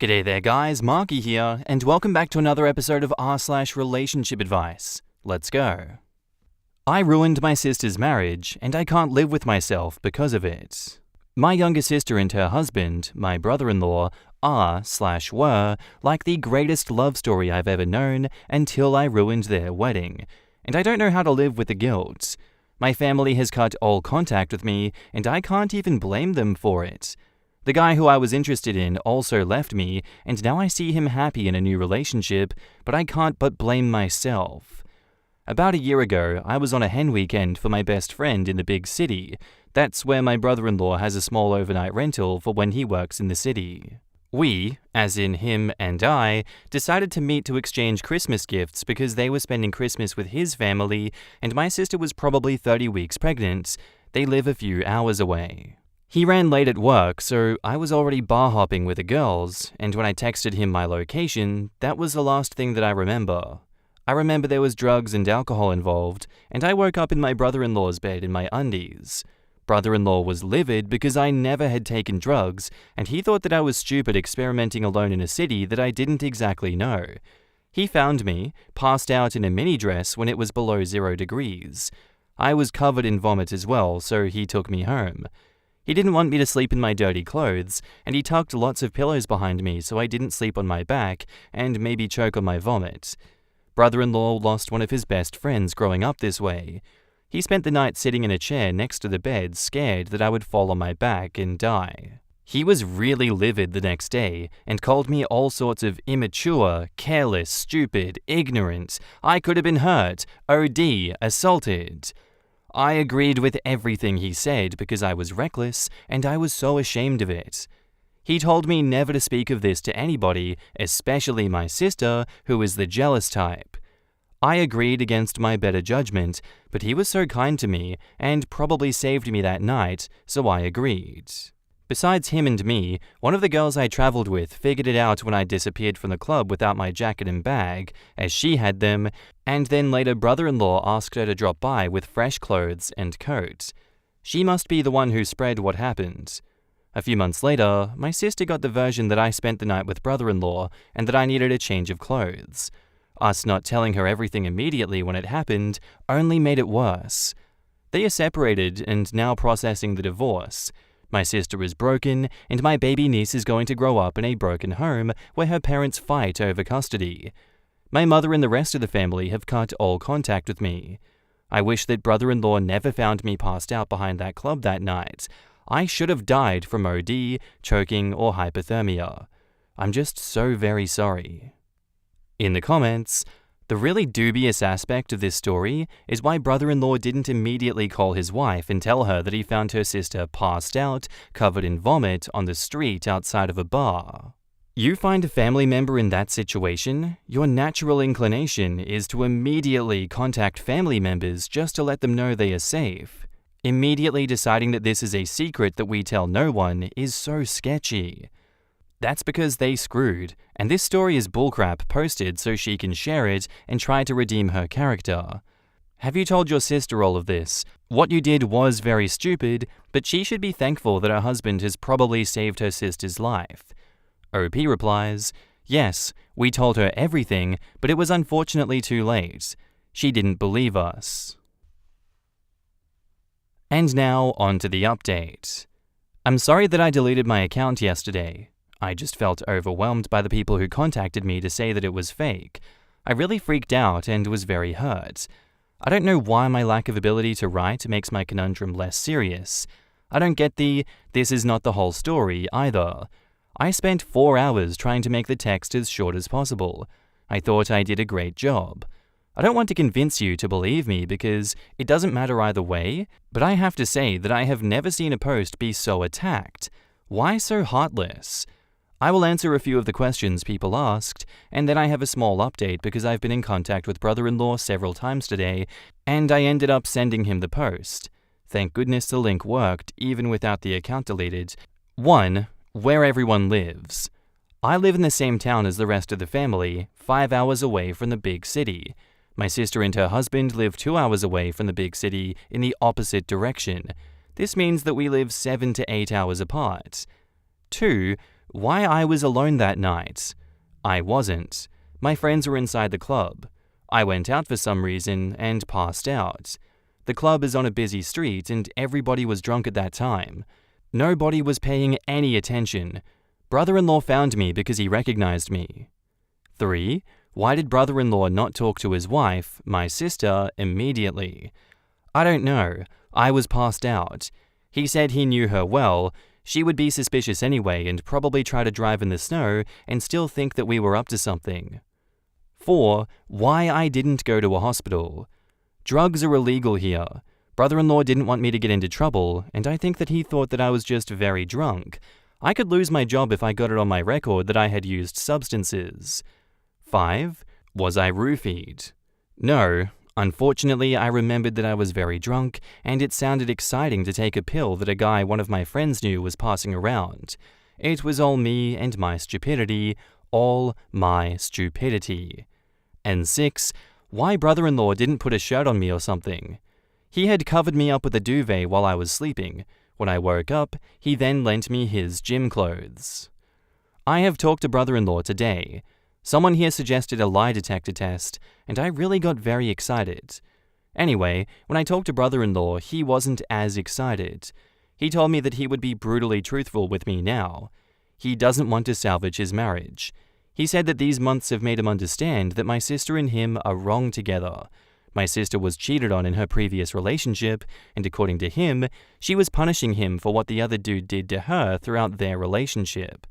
G'day there guys, Marky here, and welcome back to another episode of r/relationship advice. Let's go. I ruined my sister's marriage, and I can't live with myself because of it. My younger sister and her husband, my brother-in-law, are/were like the greatest love story I've ever known until I ruined their wedding, and I don't know how to live with the guilt. My family has cut all contact with me, and I can't even blame them for it. The guy who I was interested in also left me, and now I see him happy in a new relationship, but I can't but blame myself. About a year ago, I was on a hen weekend for my best friend in the big city. That's where my brother-in-law has a small overnight rental for when he works in the city. We, as in him and I, decided to meet to exchange Christmas gifts because they were spending Christmas with his family, and my sister was probably 30 weeks pregnant. They live a few hours away. He ran late at work, so I was already bar hopping with the girls, and when I texted him my location, that was the last thing that I remember. I remember there was drugs and alcohol involved, and I woke up in my brother-in-law's bed in my undies. Brother-in-law was livid because I never had taken drugs, and he thought that I was stupid experimenting alone in a city that I didn't exactly know. He found me, passed out in a mini dress when it was below 0 degrees. I was covered in vomit as well, so he took me home. He didn't want me to sleep in my dirty clothes, and he tucked lots of pillows behind me so I didn't sleep on my back and maybe choke on my vomit. Brother-in-law lost one of his best friends growing up this way. He spent the night sitting in a chair next to the bed, scared that I would fall on my back and die. He was really livid the next day and called me all sorts of immature, careless, stupid, ignorant, I could have been hurt, OD, assaulted. I agreed with everything he said because I was reckless and I was so ashamed of it. He told me never to speak of this to anybody, especially my sister, who is the jealous type. I agreed against my better judgment, but he was so kind to me and probably saved me that night, so I agreed. Besides him and me, one of the girls I traveled with figured it out when I disappeared from the club without my jacket and bag, as she had them, and then later brother-in-law asked her to drop by with fresh clothes and coat. She must be the one who spread what happened. A few months later, my sister got the version that I spent the night with brother-in-law and that I needed a change of clothes. Us not telling her everything immediately when it happened only made it worse. They are separated and now processing the divorce. My sister is broken, and my baby niece is going to grow up in a broken home where her parents fight over custody. My mother and the rest of the family have cut all contact with me. I wish that brother-in-law never found me passed out behind that club that night. I should have died from OD, choking, or hypothermia. I'm just so very sorry. In the comments, the really dubious aspect of this story is why brother-in-law didn't immediately call his wife and tell her that he found her sister passed out, covered in vomit, on the street outside of a bar. You find a family member in that situation, your natural inclination is to immediately contact family members just to let them know they are safe. Immediately deciding that this is a secret that we tell no one is so sketchy. That's because they screwed, and this story is bullcrap posted so she can share it and try to redeem her character. Have you told your sister all of this? What you did was very stupid, but she should be thankful that her husband has probably saved her sister's life. OP replies, yes, we told her everything, but it was unfortunately too late. She didn't believe us. And now, on to the update. I'm sorry that I deleted my account yesterday. I just felt overwhelmed by the people who contacted me to say that it was fake. I really freaked out and was very hurt. I don't know why my lack of ability to write makes my conundrum less serious. I don't get the "this is not the whole story" either. I spent 4 hours trying to make the text as short as possible. I thought I did a great job. I don't want to convince you to believe me because it doesn't matter either way, but I have to say that I have never seen a post be so attacked. Why so heartless? I will answer a few of the questions people asked, and then I have a small update because I've been in contact with brother-in-law several times today, and I ended up sending him the post. Thank goodness the link worked, even without the account deleted. 1. Where everyone lives. I live in the same town as the rest of the family, 5 hours away from the big city. My sister and her husband live 2 hours away from the big city in the opposite direction. This means that we live 7 to 8 hours apart. 2. Why I was alone that night? I wasn't. My friends were inside the club. I went out for some reason and passed out. The club is on a busy street and everybody was drunk at that time. Nobody was paying any attention. Brother-in-law found me because he recognized me. 3. Why did brother-in-law not talk to his wife, my sister, immediately? I don't know. I was passed out. He said he knew her well. She would be suspicious anyway and probably try to drive in the snow and still think that we were up to something. 4. Why I didn't go to a hospital. Drugs are illegal here. Brother-in-law didn't want me to get into trouble, and I think that he thought that I was just very drunk. I could lose my job if I got it on my record that I had used substances. 5. Was I roofied? No. Unfortunately, I remembered that I was very drunk, and it sounded exciting to take a pill that a guy one of my friends knew was passing around. It was all me and my stupidity, all my stupidity. And 6. Why brother-in-law didn't put a shirt on me or something. He had covered me up with a duvet while I was sleeping. When I woke up, he then lent me his gym clothes. I have talked to brother-in-law today. Someone here suggested a lie detector test, and I really got very excited. Anyway, when I talked to brother-in-law, he wasn't as excited. He told me that he would be brutally truthful with me now. He doesn't want to salvage his marriage. He said that these months have made him understand that my sister and him are wrong together. My sister was cheated on in her previous relationship, and according to him, she was punishing him for what the other dude did to her throughout their relationship.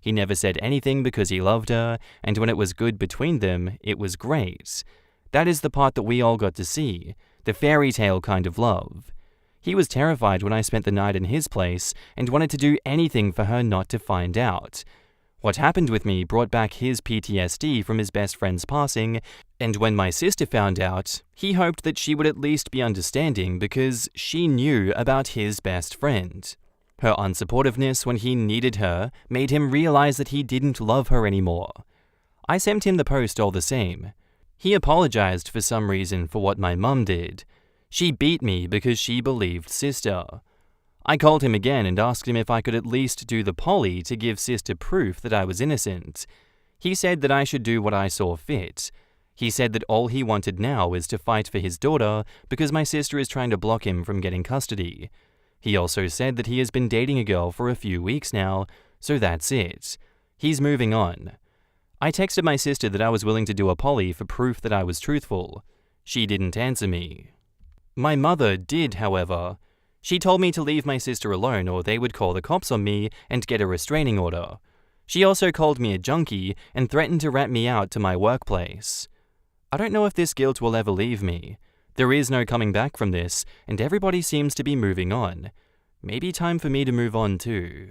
He never said anything because he loved her, and when it was good between them, it was great. That is the part that we all got to see, the fairy tale kind of love. He was terrified when I spent the night in his place and wanted to do anything for her not to find out. What happened with me brought back his PTSD from his best friend's passing, and when my sister found out, he hoped that she would at least be understanding because she knew about his best friend. Her unsupportiveness when he needed her made him realize that he didn't love her anymore. I sent him the post all the same. He apologized for some reason for what my mum did. She beat me because she believed sister. I called him again and asked him if I could at least do the poly to give sister proof that I was innocent. He said that I should do what I saw fit. He said that all he wanted now is to fight for his daughter because my sister is trying to block him from getting custody. He also said that he has been dating a girl for a few weeks now, so that's it. He's moving on. I texted my sister that I was willing to do a poly for proof that I was truthful. She didn't answer me. My mother did, however. She told me to leave my sister alone or they would call the cops on me and get a restraining order. She also called me a junkie and threatened to rat me out to my workplace. I don't know if this guilt will ever leave me. There is no coming back from this, and everybody seems to be moving on. Maybe time for me to move on too.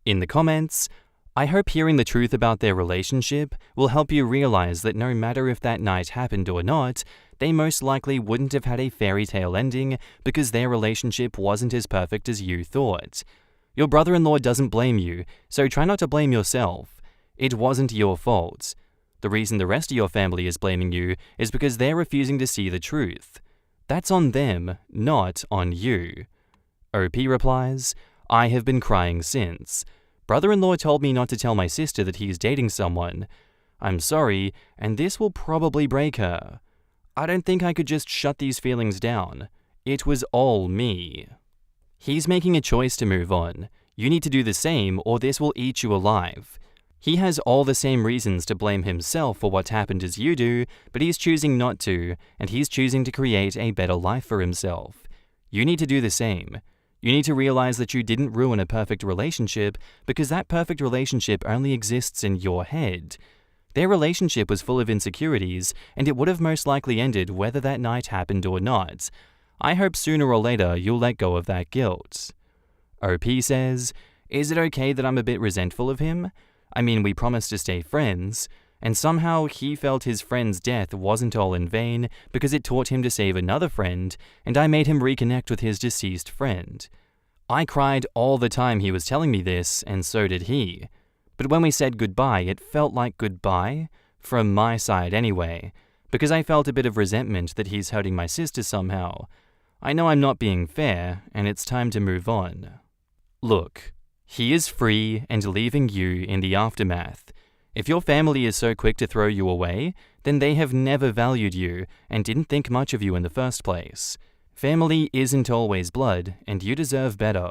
In the comments, I hope hearing the truth about their relationship will help you realize that no matter if that night happened or not, they most likely wouldn't have had a fairy tale ending because their relationship wasn't as perfect as you thought. Your brother-in-law doesn't blame you, so try not to blame yourself. It wasn't your fault. The reason the rest of your family is blaming you is because they're refusing to see the truth. That's on them, not on you. OP replies, I have been crying since. Brother-in-law told me not to tell my sister that he's dating someone. I'm sorry, and this will probably break her. I don't think I could just shut these feelings down. It was all me. He's making a choice to move on. You need to do the same or this will eat you alive. He has all the same reasons to blame himself for what happened as you do, but he's choosing not to, and he's choosing to create a better life for himself. You need to do the same. You need to realize that you didn't ruin a perfect relationship because that perfect relationship only exists in your head. Their relationship was full of insecurities, and it would have most likely ended whether that night happened or not. I hope sooner or later you'll let go of that guilt. OP says, is it okay that I'm a bit resentful of him? I mean, we promised to stay friends, and somehow he felt his friend's death wasn't all in vain because it taught him to save another friend, and I made him reconnect with his deceased friend. I cried all the time he was telling me this, and so did he. But when we said goodbye, it felt like goodbye, from my side anyway, because I felt a bit of resentment that he's hurting my sister somehow. I know I'm not being fair, and it's time to move on. Look, He is free and leaving you in the aftermath. If your family is so quick to throw you away, then they have never valued you and didn't think much of you in the first place. Family isn't always blood, and you deserve better.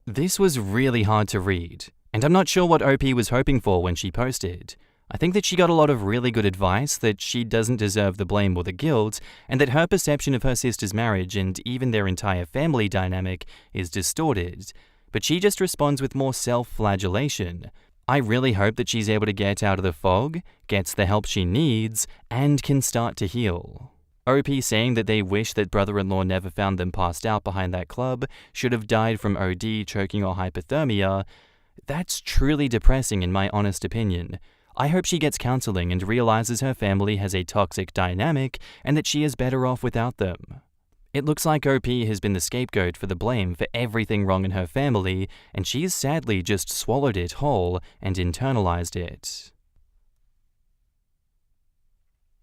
This was really hard to read, and I'm not sure what OP was hoping for when she posted. I think that she got a lot of really good advice that she doesn't deserve the blame or the guilt, and that her perception of her sister's marriage and even their entire family dynamic is distorted. But she just responds with more self-flagellation. I really hope that she's able to get out of the fog, gets the help she needs, and can start to heal. OP saying that they wish that brother-in-law never found them passed out behind that club, should have died from OD, choking or hypothermia. That's truly depressing in my honest opinion. I hope she gets counseling and realizes her family has a toxic dynamic and that she is better off without them. It looks like OP has been the scapegoat for the blame for everything wrong in her family, and she's sadly just swallowed it whole and internalized it.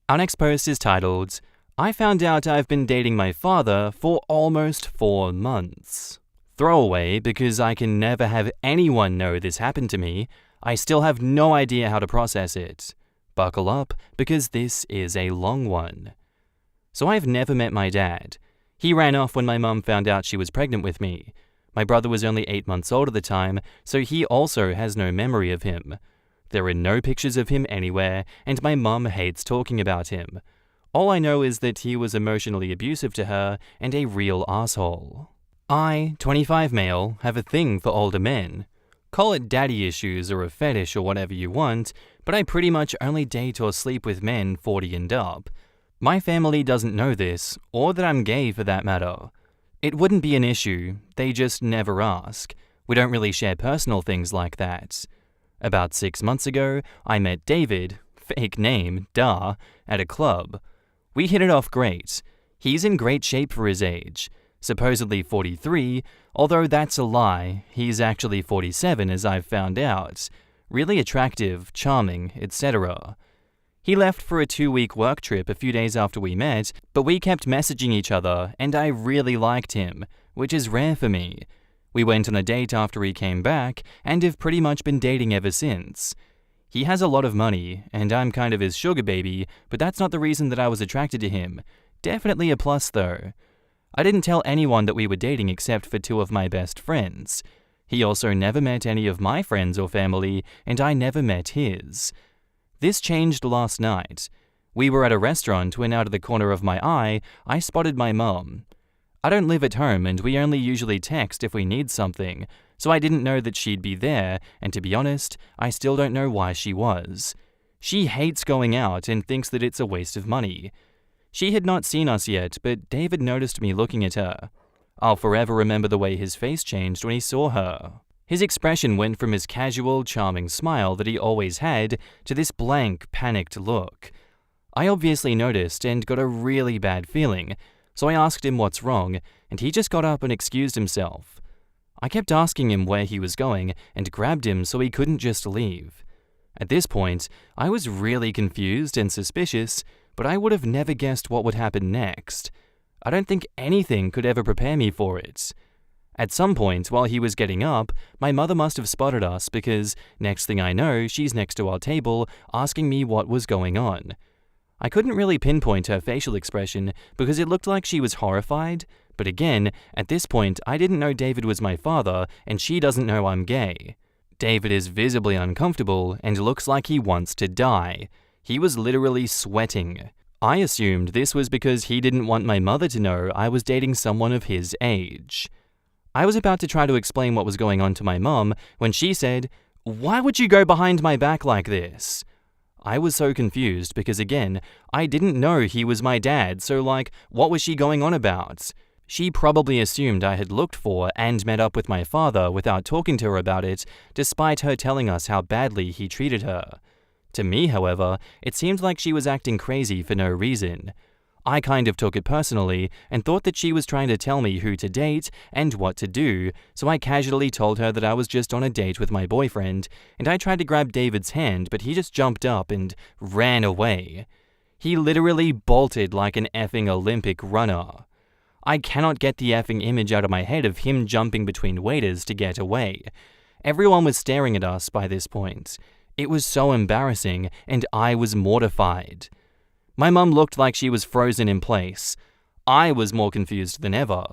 Our next post is titled, I found out I've been dating my father for almost 4 months. Throwaway because I can never have anyone know this happened to me. I still have no idea how to process it. Buckle up because this is a long one. So I've never met my dad. He ran off when my mum found out she was pregnant with me. My brother was only 8 months old at the time, so he also has no memory of him. There are no pictures of him anywhere, and my mum hates talking about him. All I know is that he was emotionally abusive to her and a real asshole. I, 25 male, have a thing for older men. Call it daddy issues or a fetish or whatever you want, but I pretty much only date or sleep with men 40 and up. My family doesn't know this, or that I'm gay for that matter. It wouldn't be an issue, they just never ask. We don't really share personal things like that. About 6 months ago, I met David, fake name, duh, at a club. We hit it off great. He's in great shape for his age. Supposedly 43, although that's a lie, he's actually 47 as I've found out. Really attractive, charming, etc. He left for a 2-week work trip a few days after we met, but we kept messaging each other and I really liked him, which is rare for me. We went on a date after he came back and have pretty much been dating ever since. He has a lot of money, and I'm kind of his sugar baby, but that's not the reason that I was attracted to him. Definitely a plus though. I didn't tell anyone that we were dating except for 2 of my best friends. He also never met any of my friends or family, and I never met his. This changed last night. We were at a restaurant when out of the corner of my eye, I spotted my mum. I don't live at home and we only usually text if we need something, so I didn't know that she'd be there, and to be honest, I still don't know why she was. She hates going out and thinks that it's a waste of money. She had not seen us yet, but David noticed me looking at her. I'll forever remember the way his face changed when he saw her. His expression went from his casual, charming smile that he always had to this blank, panicked look. I obviously noticed and got a really bad feeling, so I asked him what's wrong, and he just got up and excused himself. I kept asking him where he was going and grabbed him so he couldn't just leave. At this point, I was really confused and suspicious, but I would have never guessed what would happen next. I don't think anything could ever prepare me for it. At some point, while he was getting up, my mother must have spotted us because, next thing I know, she's next to our table asking me what was going on. I couldn't really pinpoint her facial expression because it looked like she was horrified, but again, at this point, I didn't know David was my father and she doesn't know I'm gay. David is visibly uncomfortable and looks like he wants to die. He was literally sweating. I assumed this was because he didn't want my mother to know I was dating someone of his age. I was about to try to explain what was going on to my mum when she said, "Why would you go behind my back like this?" I was so confused because again, I didn't know he was my dad, so what was she going on about? She probably assumed I had looked for and met up with my father without talking to her about it, despite her telling us how badly he treated her. To me, however, it seemed like she was acting crazy for no reason. I kind of took it personally and thought that she was trying to tell me who to date and what to do, so I casually told her that I was just on a date with my boyfriend, and I tried to grab David's hand, but he just jumped up and ran away. He literally bolted like an effing Olympic runner. I cannot get the effing image out of my head of him jumping between waiters to get away. Everyone was staring at us by this point. It was so embarrassing, and I was mortified. My mum looked like she was frozen in place. I was more confused than ever.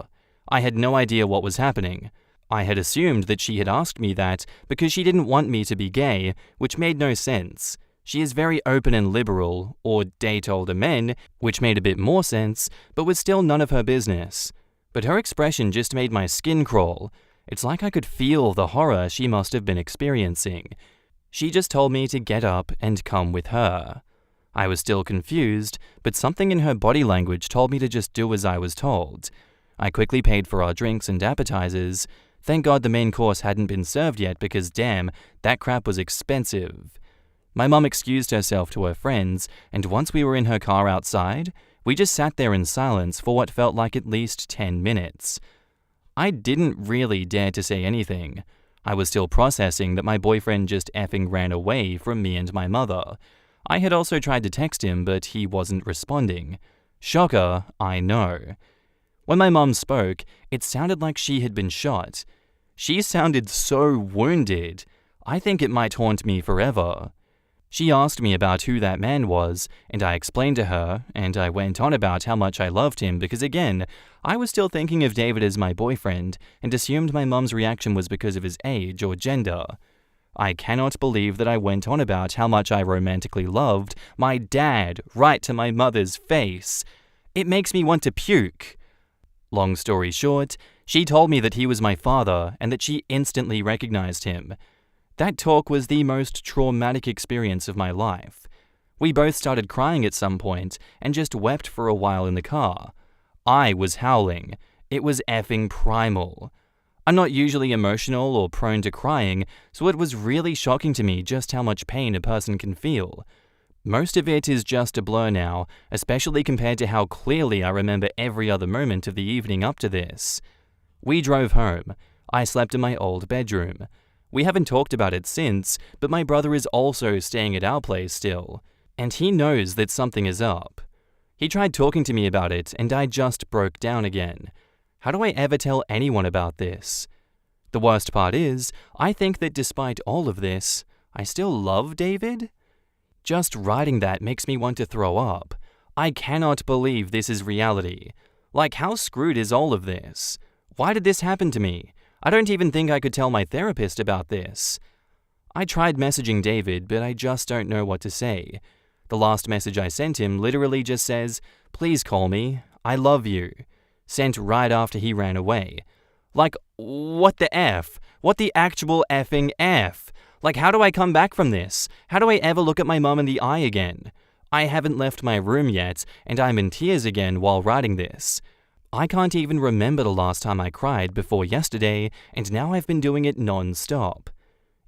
I had no idea what was happening. I had assumed that she had asked me that because she didn't want me to be gay, which made no sense. She is very open and liberal, or date older men, which made a bit more sense, but was still none of her business. But her expression just made my skin crawl. It's like I could feel the horror she must have been experiencing. She just told me to get up and come with her. I was still confused, but something in her body language told me to just do as I was told. I quickly paid for our drinks and appetizers. Thank God the main course hadn't been served yet because damn, that crap was expensive. My mum excused herself to her friends, and once we were in her car outside, we just sat there in silence for what felt like at least 10 minutes. I didn't really dare to say anything. I was still processing that my boyfriend just effing ran away from me and my mother. I had also tried to text him, but he wasn't responding. Shocker, I know. When my mum spoke, it sounded like she had been shot. She sounded so wounded. I think it might haunt me forever. She asked me about who that man was, and I explained to her, and I went on about how much I loved him because again, I was still thinking of David as my boyfriend and assumed my mum's reaction was because of his age or gender. I cannot believe that I went on about how much I romantically loved my dad right to my mother's face. It makes me want to puke. Long story short, she told me that he was my father and that she instantly recognized him. That talk was the most traumatic experience of my life. We both started crying at some point and just wept for a while in the car. I was howling. It was effing primal. I'm not usually emotional or prone to crying, so it was really shocking to me just how much pain a person can feel. Most of it is just a blur now, especially compared to how clearly I remember every other moment of the evening up to this. We drove home. I slept in my old bedroom. We haven't talked about it since, but my brother is also staying at our place still, and he knows that something is up. He tried talking to me about it, and I just broke down again. How do I ever tell anyone about this? The worst part is, I think that despite all of this, I still love David? Just writing that makes me want to throw up. I cannot believe this is reality. Like, how screwed is all of this? Why did this happen to me? I don't even think I could tell my therapist about this. I tried messaging David, but I just don't know what to say. The last message I sent him literally just says, "Please call me. I love you." Sent right after he ran away. Like, what the F? What the actual effing F? Like, how do I come back from this? How do I ever look at my mum in the eye again? I haven't left my room yet, and I'm in tears again while writing this. I can't even remember the last time I cried before yesterday, and now I've been doing it non-stop.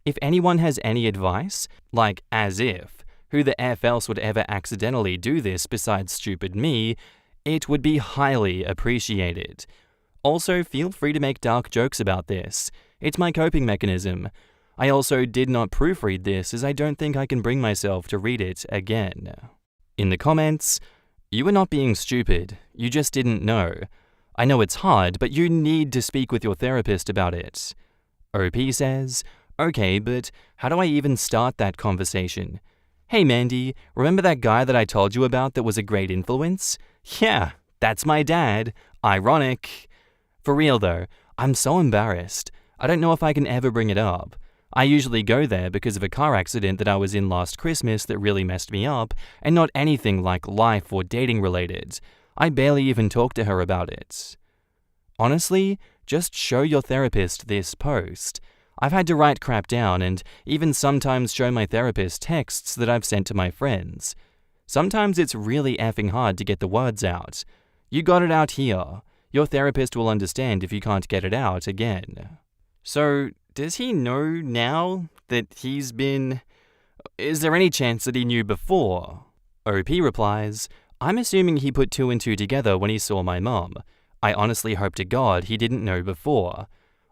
If anyone has any advice, like as if, who the F else would ever accidentally do this besides stupid me, it would be highly appreciated. Also, feel free to make dark jokes about this. It's my coping mechanism. I also did not proofread this as I don't think I can bring myself to read it again. In the comments, "You were not being stupid, you just didn't know. I know it's hard, but you need to speak with your therapist about it." OP says, "Okay, but how do I even start that conversation? Hey Mandy, remember that guy that I told you about that was a great influence? Yeah, that's my dad. Ironic." For real though, I'm so embarrassed. I don't know if I can ever bring it up. I usually go there because of a car accident that I was in last Christmas that really messed me up, and not anything like life or dating related. I barely even talk to her about it. Honestly, just show your therapist this post. I've had to write crap down and even sometimes show my therapist texts that I've sent to my friends. Sometimes it's really effing hard to get the words out. You got it out here. Your therapist will understand if you can't get it out again. So, does he know now that he's been... Is there any chance that he knew before? OP replies, "I'm assuming he put two and two together when he saw my mum. I honestly hope to God he didn't know before.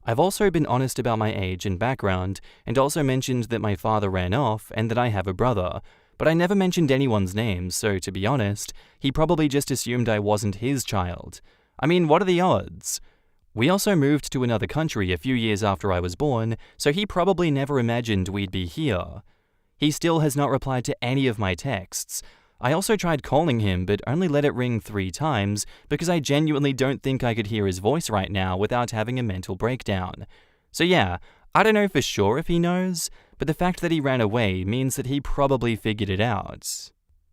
I've also been honest about my age and background, and also mentioned that my father ran off and that I have a brother, but I never mentioned anyone's name, so to be honest, he probably just assumed I wasn't his child. I mean, what are the odds? We also moved to another country a few years after I was born, so he probably never imagined we'd be here. He still has not replied to any of my texts. I also tried calling him, but only let it ring 3 times because I genuinely don't think I could hear his voice right now without having a mental breakdown. So yeah, I don't know for sure if he knows, but the fact that he ran away means that he probably figured it out.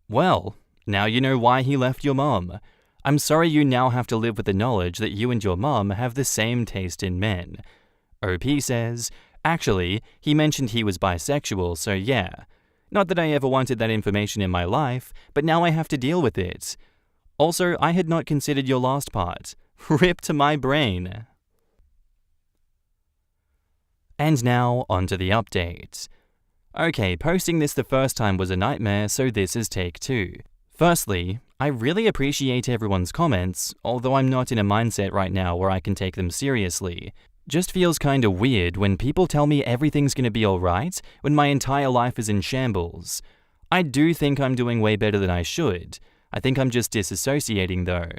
Well, now you know why he left your mom. I'm sorry you now have to live with the knowledge that you and your mom have the same taste in men. OP says, actually, he mentioned he was bisexual, so yeah. Not that I ever wanted that information in my life, but now I have to deal with it. Also, I had not considered your last part. Rip to my brain. And now, onto the update. Okay, posting this the first time was a nightmare, so this is take 2. Firstly, I really appreciate everyone's comments, although I'm not in a mindset right now where I can take them seriously. Just feels kinda weird when people tell me everything's gonna be alright when my entire life is in shambles. I do think I'm doing way better than I should. I think I'm just disassociating though.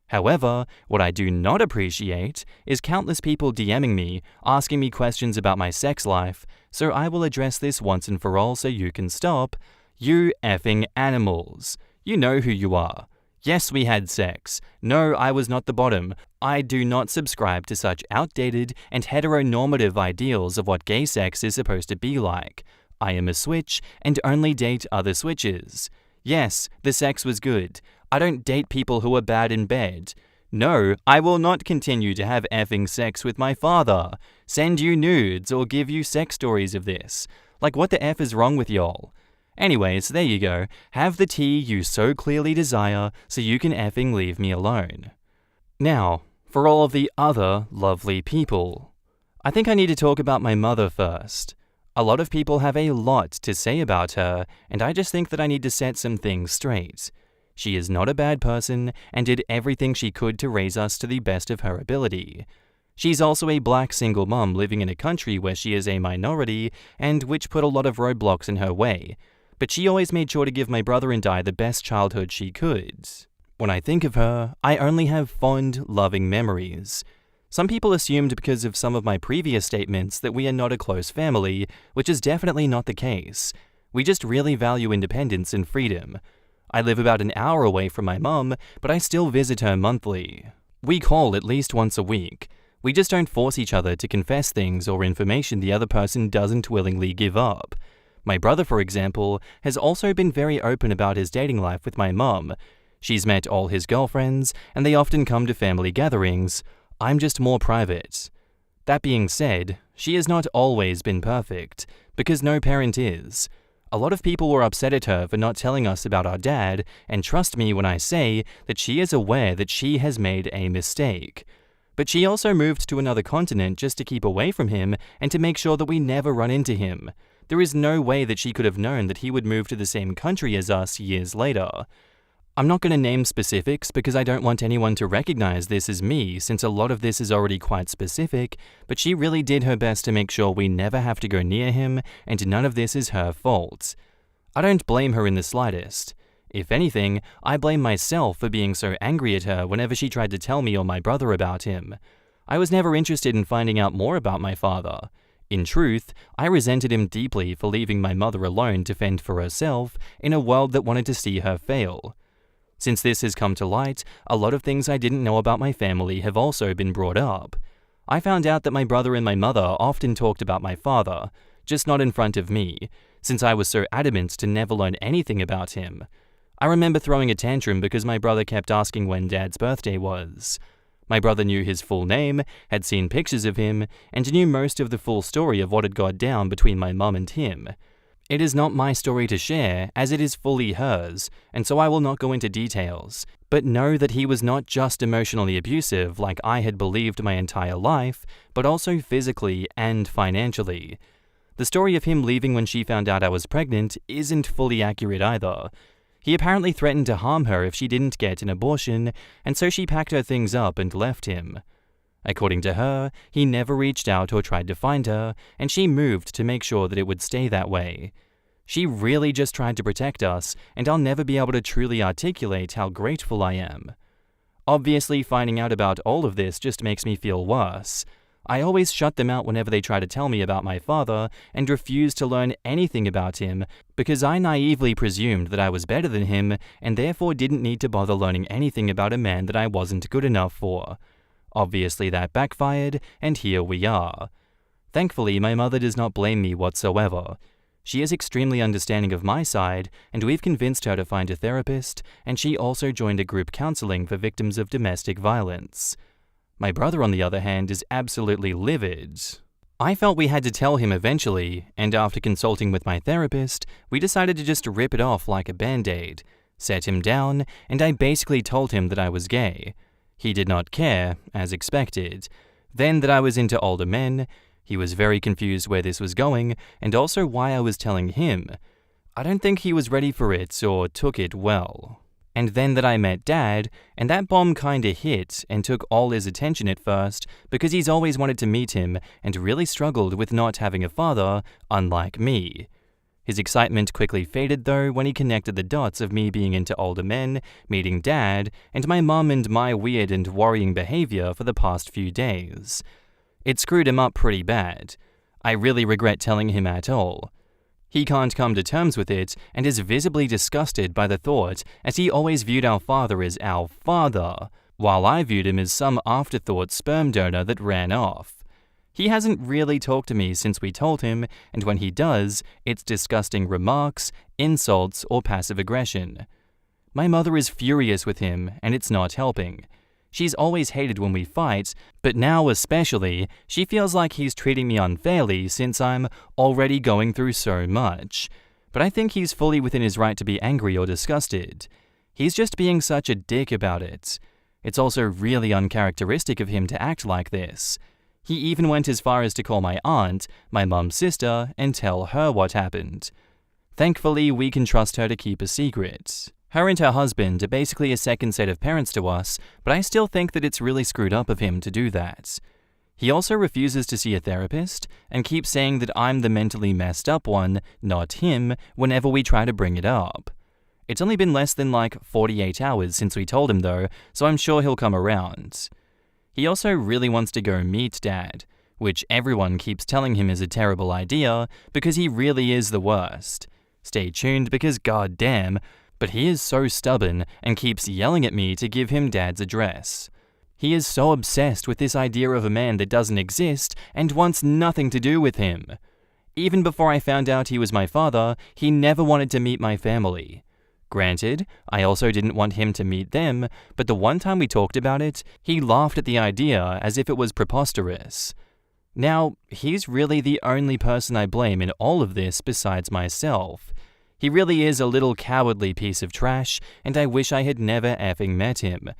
However, what I do not appreciate is countless people DMing me, asking me questions about my sex life, so I will address this once and for all so you can stop. You effing animals. You know who you are. Yes, we had sex. No, I was not the bottom. I do not subscribe to such outdated and heteronormative ideals of what gay sex is supposed to be like. I am a switch and only date other switches. Yes, the sex was good. I don't date people who are bad in bed. No, I will not continue to have effing sex with my father. Send you nudes or give you sex stories of this. Like, what the F is wrong with y'all? Anyways, there you go. Have the tea you so clearly desire so you can effing leave me alone. Now, for all of the other lovely people. I think I need to talk about my mother first. A lot of people have a lot to say about her, and I just think that I need to set some things straight. She is not a bad person and did everything she could to raise us to the best of her ability. She's also a black single mom living in a country where she is a minority and which put a lot of roadblocks in her way. But she always made sure to give my brother and I the best childhood she could. When I think of her, I only have fond, loving memories. Some people assumed because of some of my previous statements that we are not a close family, which is definitely not the case. We just really value independence and freedom. I live about an hour away from my mum, but I still visit her monthly. We call at least once a week. We just don't force each other to confess things or information the other person doesn't willingly give up. My brother, for example, has also been very open about his dating life with my mum. She's met all his girlfriends, and they often come to family gatherings. I'm just more private. That being said, she has not always been perfect, because no parent is. A lot of people were upset at her for not telling us about our dad, and trust me when I say that she is aware that she has made a mistake. But she also moved to another continent just to keep away from him and to make sure that we never run into him. There is no way that she could have known that he would move to the same country as us years later. I'm not going to name specifics because I don't want anyone to recognize this as me since a lot of this is already quite specific, but she really did her best to make sure we never have to go near him and none of this is her fault. I don't blame her in the slightest. If anything, I blame myself for being so angry at her whenever she tried to tell me or my brother about him. I was never interested in finding out more about my father. In truth, I resented him deeply for leaving my mother alone to fend for herself in a world that wanted to see her fail. Since this has come to light, a lot of things I didn't know about my family have also been brought up. I found out that my brother and my mother often talked about my father, just not in front of me, since I was so adamant to never learn anything about him. I remember throwing a tantrum because my brother kept asking when Dad's birthday was. My brother knew his full name, had seen pictures of him, and knew most of the full story of what had gone down between my mum and him. It is not my story to share, as it is fully hers, and so I will not go into details, but know that he was not just emotionally abusive like I had believed my entire life, but also physically and financially. The story of him leaving when she found out I was pregnant isn't fully accurate either. He apparently threatened to harm her if she didn't get an abortion, and so she packed her things up and left him. According to her, he never reached out or tried to find her, and she moved to make sure that it would stay that way. She really just tried to protect us, and I'll never be able to truly articulate how grateful I am. Obviously, finding out about all of this just makes me feel worse. I always shut them out whenever they try to tell me about my father and refuse to learn anything about him because I naively presumed that I was better than him and therefore didn't need to bother learning anything about a man that I wasn't good enough for. Obviously that backfired, and here we are. Thankfully, my mother does not blame me whatsoever. She is extremely understanding of my side, and we've convinced her to find a therapist, and she also joined a group counseling for victims of domestic violence. My brother, on the other hand, is absolutely livid. I felt we had to tell him eventually, and after consulting with my therapist, we decided to just rip it off like a band-aid, set him down, and I basically told him that I was gay. He did not care, as expected. Then that I was into older men. He was very confused where this was going, and also why I was telling him. I don't think he was ready for it or took it well. And then that I met Dad, and that bomb kinda hit and took all his attention at first because he's always wanted to meet him and really struggled with not having a father, unlike me. His excitement quickly faded though when he connected the dots of me being into older men, meeting Dad, and my mum and my weird and worrying behavior for the past few days. It screwed him up pretty bad. I really regret telling him at all. He can't come to terms with it and is visibly disgusted by the thought, as he always viewed our father as our father, while I viewed him as some afterthought sperm donor that ran off. He hasn't really talked to me since we told him, and when he does, it's disgusting remarks, insults, or passive aggression. My mother is furious with him, and it's not helping. She's always hated when we fight, but now especially, she feels like he's treating me unfairly since I'm already going through so much. But I think he's fully within his right to be angry or disgusted. He's just being such a dick about it. It's also really uncharacteristic of him to act like this. He even went as far as to call my aunt, my mum's sister, and tell her what happened. Thankfully, we can trust her to keep a secret. Her and her husband are basically a second set of parents to us, but I still think that it's really screwed up of him to do that. He also refuses to see a therapist and keeps saying that I'm the mentally messed up one, not him, whenever we try to bring it up. It's only been less than 48 hours since we told him though, so I'm sure he'll come around. He also really wants to go meet Dad, which everyone keeps telling him is a terrible idea because he really is the worst. Stay tuned because goddamn, but he is so stubborn and keeps yelling at me to give him Dad's address. He is so obsessed with this idea of a man that doesn't exist and wants nothing to do with him. Even before I found out he was my father, he never wanted to meet my family. Granted, I also didn't want him to meet them, but the one time we talked about it, he laughed at the idea as if it was preposterous. Now, he's really the only person I blame in all of this besides myself. He really is a little cowardly piece of trash, and I wish I had never effing met him.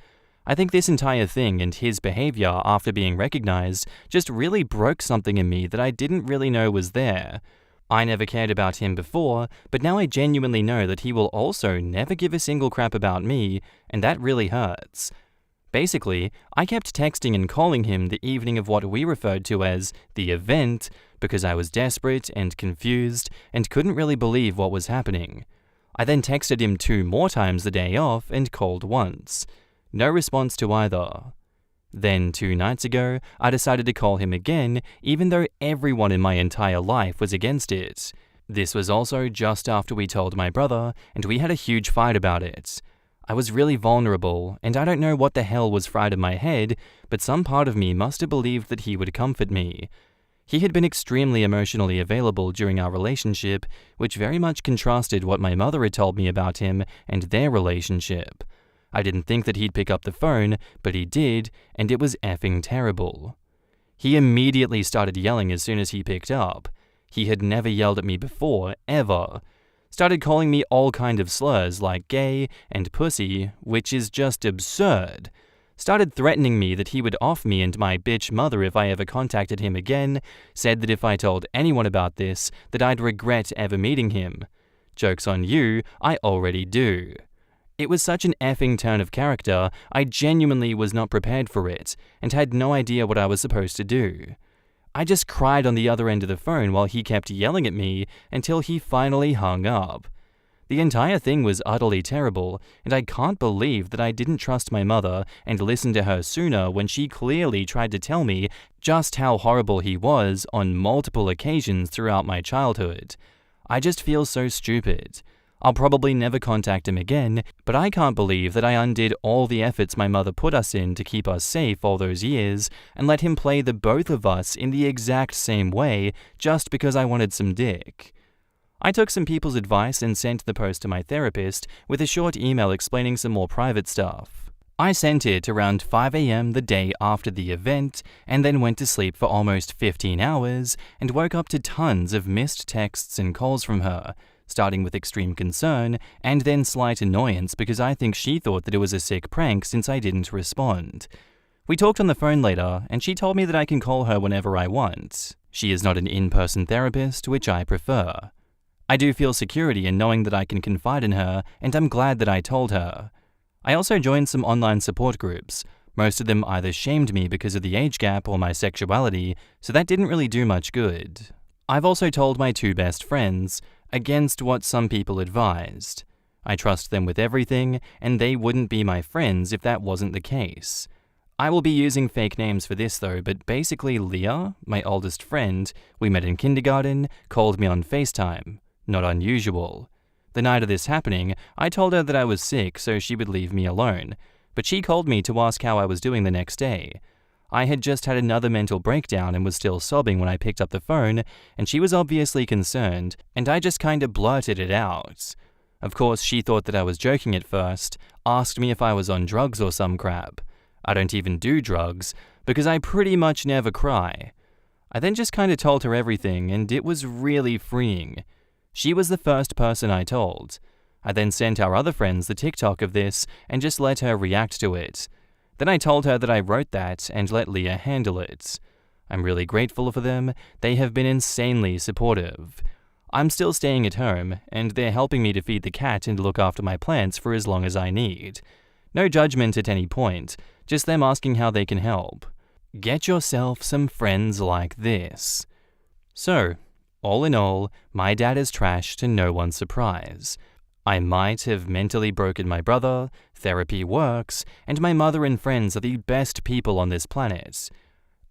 I think this entire thing and his behavior after being recognized just really broke something in me that I didn't really know was there. I never cared about him before, but now I genuinely know that he will also never give a single crap about me, and that really hurts. Basically, I kept texting and calling him the evening of what we referred to as the event because I was desperate and confused and couldn't really believe what was happening. I then texted him 2 more times the day off and called once. No response to either. Then 2 nights ago, I decided to call him again, even though everyone in my entire life was against it. This was also just after we told my brother, and we had a huge fight about it. I was really vulnerable, and I don't know what the hell was fried in my head, but some part of me must have believed that he would comfort me. He had been extremely emotionally available during our relationship, which very much contrasted what my mother had told me about him and their relationship. I didn't think that he'd pick up the phone, but he did, and it was effing terrible. He immediately started yelling as soon as he picked up. He had never yelled at me before, ever. Started calling me all kind of slurs like gay and pussy, which is just absurd. Started threatening me that he would off me and my bitch mother if I ever contacted him again, said that if I told anyone about this, that I'd regret ever meeting him. Joke's on you, I already do. It was such an effing turn of character, I genuinely was not prepared for it, and had no idea what I was supposed to do. I just cried on the other end of the phone while he kept yelling at me until he finally hung up. The entire thing was utterly terrible, and I can't believe that I didn't trust my mother and listen to her sooner when she clearly tried to tell me just how horrible he was on multiple occasions throughout my childhood. I just feel so stupid. I'll probably never contact him again, but I can't believe that I undid all the efforts my mother put us in to keep us safe all those years and let him play the both of us in the exact same way just because I wanted some dick. I took some people's advice and sent the post to my therapist with a short email explaining some more private stuff. I sent it around 5 a.m. the day after the event and then went to sleep for almost 15 hours and woke up to tons of missed texts and calls from her, starting with extreme concern and then slight annoyance because I think she thought that it was a sick prank since I didn't respond. We talked on the phone later and she told me that I can call her whenever I want. She is not an in-person therapist, which I prefer. I do feel security in knowing that I can confide in her, and I'm glad that I told her. I also joined some online support groups. Most of them either shamed me because of the age gap or my sexuality, so that didn't really do much good. I've also told my 2 best friends, against what some people advised. I trust them with everything, and they wouldn't be my friends if that wasn't the case. I will be using fake names for this though, but basically Leah, my oldest friend, we met in kindergarten, called me on FaceTime. Not unusual. The night of this happening, I told her that I was sick so she would leave me alone, but she called me to ask how I was doing the next day. I had just had another mental breakdown and was still sobbing when I picked up the phone, and she was obviously concerned, and I just kinda blurted it out. Of course, she thought that I was joking at first, asked me if I was on drugs or some crap. I don't even do drugs, because I pretty much never cry. I then just kinda told her everything, and it was really freeing. She was the first person I told. I then sent our other friends the TikTok of this and just let her react to it. Then I told her that I wrote that and let Leah handle it. I'm really grateful for them. They have been insanely supportive. I'm still staying at home, and they're helping me to feed the cat and look after my plants for as long as I need. No judgment at any point, just them asking how they can help. Get yourself some friends like this. So, all in all, my dad is trash to no one's surprise. I might have mentally broken my brother, therapy works, and my mother and friends are the best people on this planet.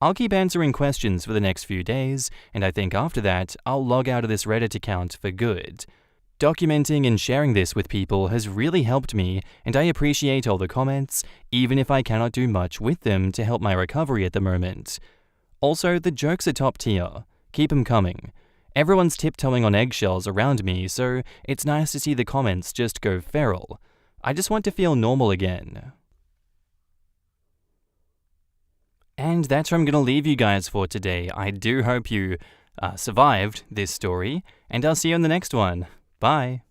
I'll keep answering questions for the next few days, and I think after that, I'll log out of this Reddit account for good. Documenting and sharing this with people has really helped me, and I appreciate all the comments, even if I cannot do much with them to help my recovery at the moment. Also, the jokes are top tier. Keep them coming. Everyone's tiptoeing on eggshells around me, so it's nice to see the comments just go feral. I just want to feel normal again. And that's where I'm going to leave you guys for today. I do hope you survived this story, and I'll see you in the next one. Bye.